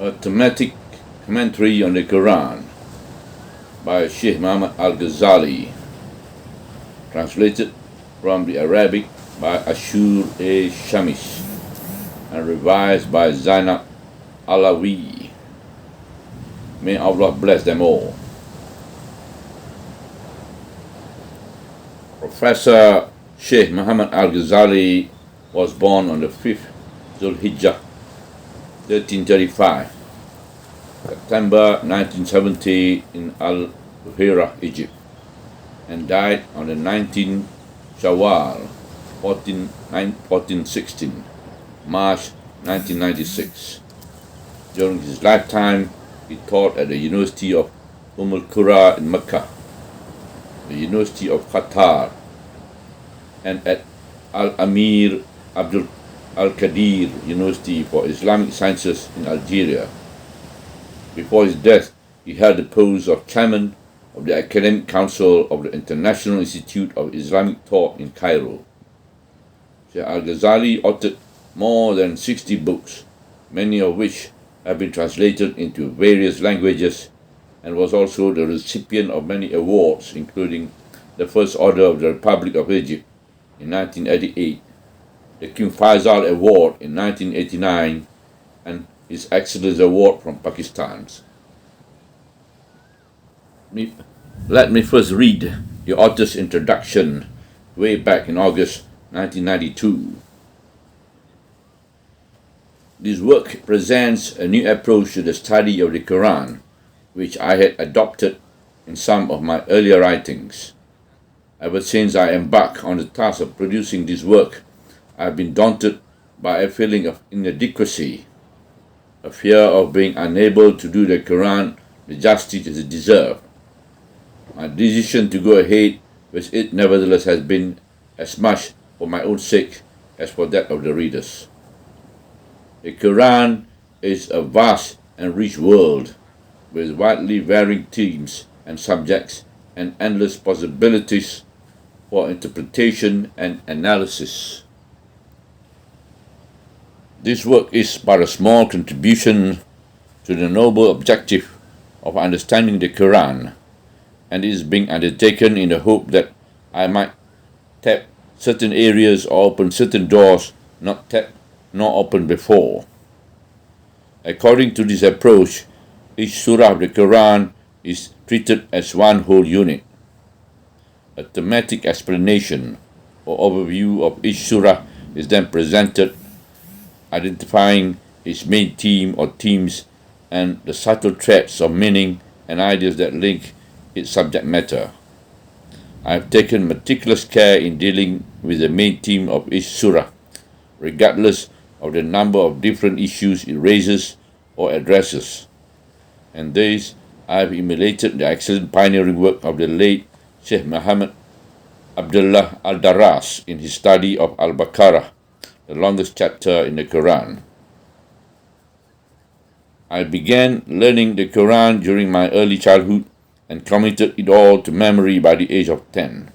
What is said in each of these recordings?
A thematic commentary on the Qur'an by Shaykh Muhammad al Ghazali, translated from the Arabic by Ashur A. Shamish and revised by Zainab Alawi. May Allah bless them all. Professor Shaykh Muhammad al Ghazali was born on the 5th Zulhijjah 1335, September 1970 in Al-Buhaira, Egypt, and died on the 19th Shawwal 1416, March 1996. During his lifetime, he taught at the University of Al-Qura in Mecca, the University of Qatar, and at Al-Amir Abdul Al-Qadir University for Islamic Sciences in Algeria. Before his death, he held the post of chairman of the Academic Council of the International Institute of Islamic Thought in Cairo. Shaykh al-Ghazali authored more than 60 books, many of which have been translated into various languages, and was also the recipient of many awards, including the First Order of the Republic of Egypt in 1988, the King Faisal Award in 1989, and His Excellence Award from Pakistan. Let me first read the author's introduction way back in August 1992. This work presents a new approach to the study of the Quran, which I had adopted in some of my earlier writings. Ever since I embarked on the task of producing this work, I have been daunted by a feeling of inadequacy, a fear of being unable to do the Quran the justice it deserves. My decision to go ahead with it nevertheless has been as much for my own sake as for that of the readers. The Quran is a vast and rich world with widely varying themes and subjects and endless possibilities for interpretation and analysis. This work is but a small contribution to the noble objective of understanding the Quran, and is being undertaken in the hope that I might tap certain areas or open certain doors not tapped nor opened before. According to this approach, each surah of the Quran is treated as one whole unit. A thematic explanation or overview of each surah is then presented, identifying its main theme or themes and the subtle threads of meaning and ideas that link its subject matter. I have taken meticulous care in dealing with the main theme of each surah, regardless of the number of different issues it raises or addresses. And these I have emulated the excellent pioneering work of the late Shaykh Muhammad Abdullah al-Darras in his study of Al-Baqarah, the longest chapter in the Quran. I began learning the Quran during my early childhood and committed it all to memory by the age of 10.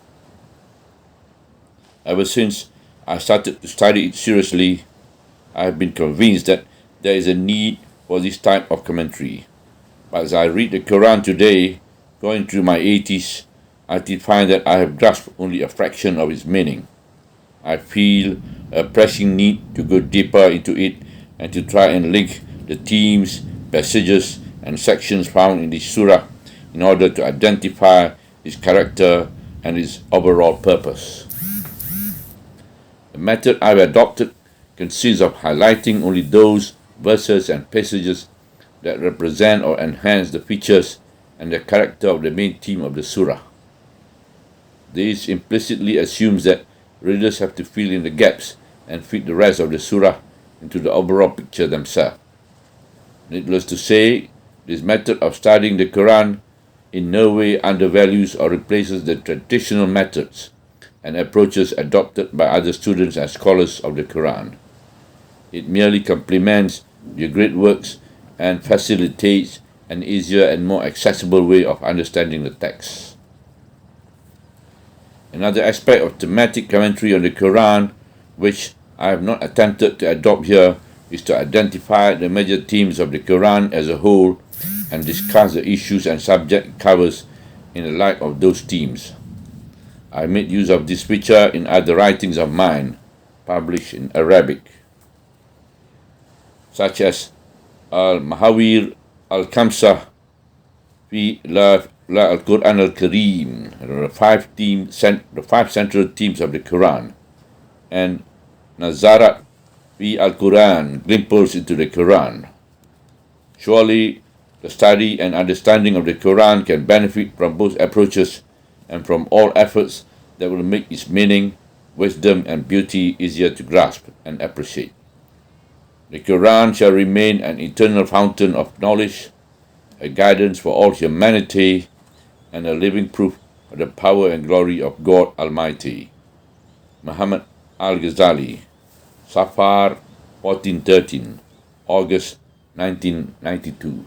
Ever since I started to study it seriously, I have been convinced that there is a need for this type of commentary. But as I read the Quran today, going through my 80s, I did find that I have grasped only a fraction of its meaning. I feel a pressing need to go deeper into it and to try and link the themes, passages, and sections found in this surah in order to identify its character and its overall purpose. The method I've adopted consists of highlighting only those verses and passages that represent or enhance the features and the character of the main theme of the surah. This implicitly assumes that readers have to fill in the gaps and fit the rest of the surah into the overall picture themselves. Needless to say, this method of studying the Quran in no way undervalues or replaces the traditional methods and approaches adopted by other students and scholars of the Quran. It merely complements their great works and facilitates an easier and more accessible way of understanding the text. Another aspect of thematic commentary on the Quran, which I have not attempted to adopt here, is to identify the major themes of the Quran as a whole and discuss the issues and subject it covers in the light of those themes. I made use of this feature in other writings of mine, published in Arabic, such as Al-Mahawir Al-Kamsah fi La Al-Qur'an Al-Kareem, the five central themes of the Quran, and Nazarat fi Al-Quran, glimpses into the Quran. Surely, the study and understanding of the Quran can benefit from both approaches and from all efforts that will make its meaning, wisdom, and beauty easier to grasp and appreciate. The Quran shall remain an eternal fountain of knowledge, a guidance for all humanity, and a living proof of the power and glory of God Almighty. Muhammad al Ghazali, Safar 1413, August 1992.